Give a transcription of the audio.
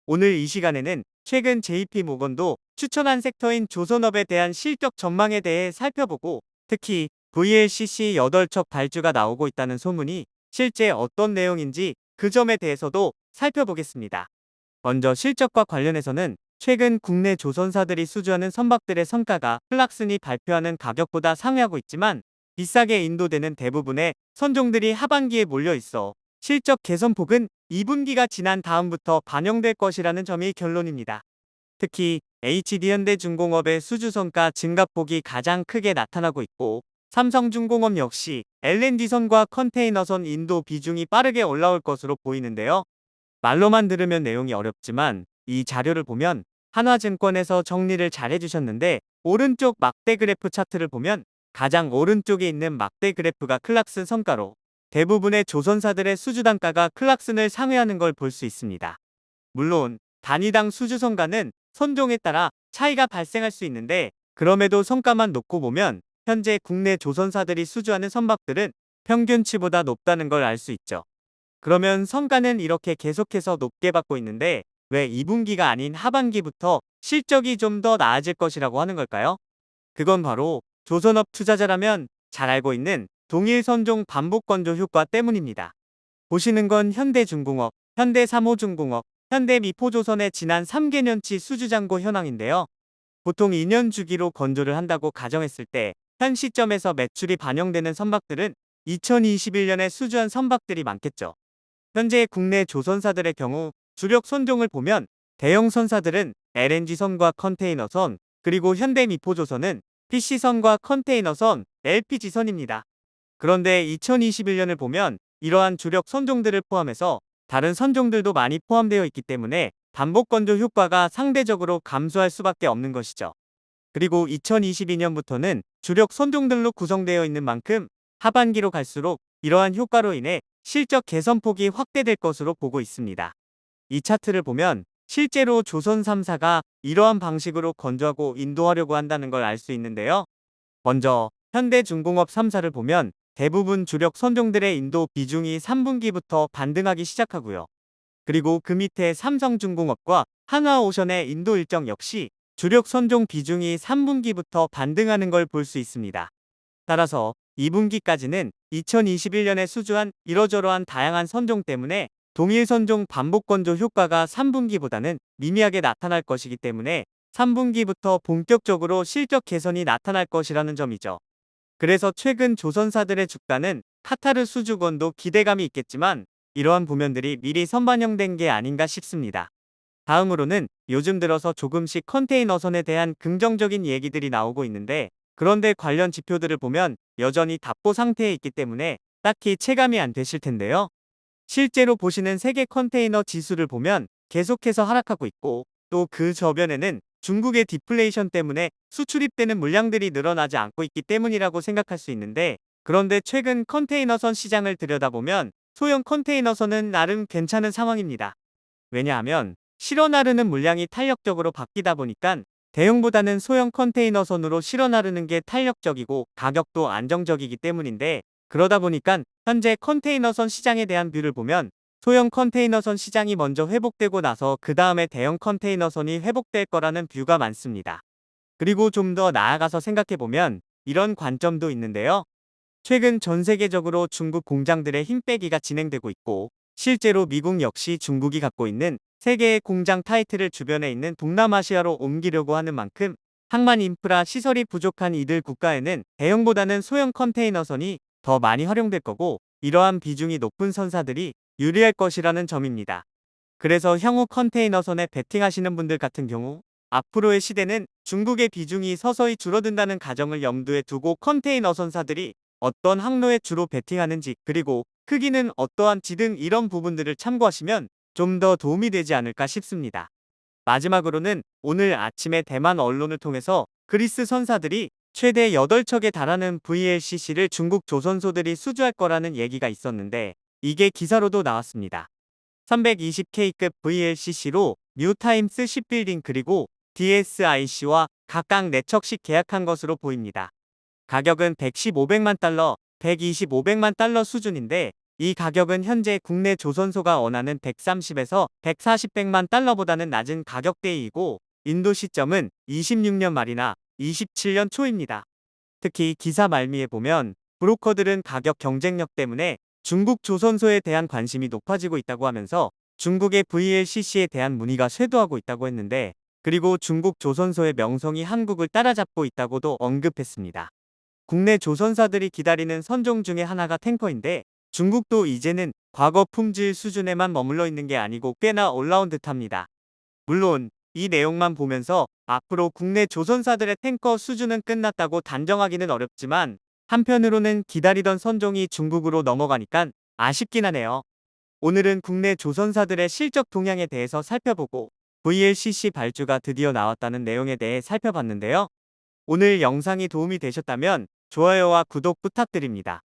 오늘 이 시간에는 최근 JP모건도 추천한 섹터인 조선업에 대한 실적 전망에 대해 살펴보고, 특히 VLCC 8척 발주가 나오고 있다는 소문이 실제 어떤 내용인지 그 점에 대해서도 살펴보겠습니다. 먼저 실적과 관련해서는 최근 국내 조선사들이 수주하는 선박들의 성과가 클락슨이 발표하는 가격보다 상회하고 있지만, 비싸게 인도되는 대부분의 선종들이 하반기에 몰려 있어 실적 개선폭은 2분기가 지난 다음부터 반영될 것이라는 점이 결론입니다. 특히 HD현대중공업의 수주성과 증가폭이 가장 크게 나타나고 있고, 삼성중공업 역시 LNG선과 컨테이너선 인도 비중이 빠르게 올라올 것으로 보이는데요. 말로만 들으면 내용이 어렵지만 이 자료를 보면 한화증권에서 정리를 잘 해주셨는데, 오른쪽 막대 그래프 차트를 보면 가장 오른쪽에 있는 막대 그래프가 클락슨 성과로 대부분의 조선사들의 수주 단가가 클락슨을 상회하는 걸 볼 수 있습니다. 물론 단위당 수주 성과는 선종에 따라 차이가 발생할 수 있는데, 그럼에도 성과만 놓고 보면 현재 국내 조선사들이 수주하는 선박들은 평균치보다 높다는 걸 알 수 있죠. 그러면 성과는 이렇게 계속해서 높게 받고 있는데 왜 2분기가 아닌 하반기부터 실적이 좀 더 나아질 것이라고 하는 걸까요? 그건 바로 조선업 투자자라면 잘 알고 있는 동일 선종 반복 건조 효과 때문입니다. 보시는 건 현대중공업, 현대삼호중공업, 현대미포조선의 지난 3개년치 수주잔고 현황인데요. 보통 2년 주기로 건조를 한다고 가정했을 때 현 시점에서 매출이 반영되는 선박들은 2021년에 수주한 선박들이 많겠죠. 현재 국내 조선사들의 경우 주력 선종을 보면 대형 선사들은 LNG선과 컨테이너선, 그리고 현대미포조선은 PC선과 컨테이너선, LPG선입니다. 그런데 2021년을 보면 이러한 주력 선종들을 포함해서 다른 선종들도 많이 포함되어 있기 때문에 반복 건조 효과가 상대적으로 감소할 수밖에 없는 것이죠. 그리고 2022년부터는 주력 선종들로 구성되어 있는 만큼 하반기로 갈수록 이러한 효과로 인해 실적 개선폭이 확대될 것으로 보고 있습니다. 이 차트를 보면 실제로 조선 3사가 이러한 방식으로 건조하고 인도하려고 한다는 걸 알 수 있는데요. 먼저 현대중공업 3사를 보면 대부분 주력 선종들의 인도 비중이 3분기부터 반등하기 시작하고요. 그리고 그 밑에 삼성중공업과 한화오션의 인도 일정 역시 주력 선종 비중이 3분기부터 반등하는 걸 볼 수 있습니다. 따라서 2분기까지는 2021년에 수주한 이러저러한 다양한 선종 때문에 동일 선종 반복 건조 효과가 3분기보다는 미미하게 나타날 것이기 때문에 3분기부터 본격적으로 실적 개선이 나타날 것이라는 점이죠. 그래서 최근 조선사들의 주가는 카타르 수주권도 기대감이 있겠지만 이러한 부면들이 미리 선반영된 게 아닌가 싶습니다. 다음으로는 요즘 들어서 조금씩 컨테이너선에 대한 긍정적인 얘기들이 나오고 있는데, 그런데 관련 지표들을 보면 여전히 답보 상태에 있기 때문에 딱히 체감이 안 되실 텐데요. 실제로 보시는 세계 컨테이너 지수를 보면 계속해서 하락하고 있고, 또 그 저변에는 중국의 디플레이션 때문에 수출입되는 물량들이 늘어나지 않고 있기 때문이라고 생각할 수 있는데, 그런데 최근 컨테이너선 시장을 들여다보면 소형 컨테이너선은 나름 괜찮은 상황입니다. 왜냐하면 실어 나르는 물량이 탄력적으로 바뀌다 보니까 대형보다는 소형 컨테이너선으로 실어 나르는 게 탄력적이고 가격도 안정적이기 때문인데, 그러다 보니까 현재 컨테이너선 시장에 대한 뷰를 보면 소형 컨테이너선 시장이 먼저 회복되고 나서 그 다음에 대형 컨테이너선이 회복될 거라는 뷰가 많습니다. 그리고 좀 더 나아가서 생각해보면 이런 관점도 있는데요. 최근 전 세계적으로 중국 공장들의 힘 빼기가 진행되고 있고, 실제로 미국 역시 중국이 갖고 있는 세계의 공장 타이틀을 주변에 있는 동남아시아로 옮기려고 하는 만큼 항만 인프라 시설이 부족한 이들 국가에는 대형보다는 소형 컨테이너선이 더 많이 활용될 거고, 이러한 비중이 높은 선사들이 유리할 것이라는 점입니다. 그래서 향후 컨테이너선에 베팅하시는 분들 같은 경우 앞으로의 시대는 중국의 비중이 서서히 줄어든다는 가정을 염두에 두고 컨테이너 선사들이 어떤 항로에 주로 베팅하는지, 그리고 크기는 어떠한지 등 이런 부분들을 참고하시면 좀 더 도움이 되지 않을까 싶습니다. 마지막으로는 오늘 아침에 대만 언론을 통해서 그리스 선사들이 최대 8척에 달하는 VLCC를 중국 조선소들이 수주할 거라는 얘기가 있었는데, 이게 기사로도 나왔습니다. 320K급 VLCC로 뉴타임스 시빌딩 그리고 DSIC와 각각 4척씩 계약한 것으로 보입니다. 가격은 115백만 달러, 125백만 달러 수준인데 이 가격은 현재 국내 조선소가 원하는 130에서 140백만 달러보다는 낮은 가격대이고 인도 시점은 26년 말이나 27년 초입니다. 특히 기사 말미에 보면 브로커들은 가격 경쟁력 때문에 중국 조선소에 대한 관심이 높아지고 있다고 하면서 중국의 VLCC에 대한 문의가 쇄도하고 있다고 했는데, 그리고 중국 조선소의 명성이 한국을 따라잡고 있다고도 언급했습니다. 국내 조선사들이 기다리는 선종 중에 하나가 탱커인데, 중국도 이제는 과거 품질 수준에만 머물러 있는 게 아니고 꽤나 올라온 듯합니다. 물론 이 내용만 보면서 앞으로 국내 조선사들의 탱커 수준은 끝났다고 단정하기는 어렵지만, 한편으로는 기다리던 선종이 중국으로 넘어가니까 아쉽긴 하네요. 오늘은 국내 조선사들의 실적 동향에 대해서 살펴보고 VLCC 발주가 드디어 나왔다는 내용에 대해 살펴봤는데요. 오늘 영상이 도움이 되셨다면 좋아요와 구독 부탁드립니다.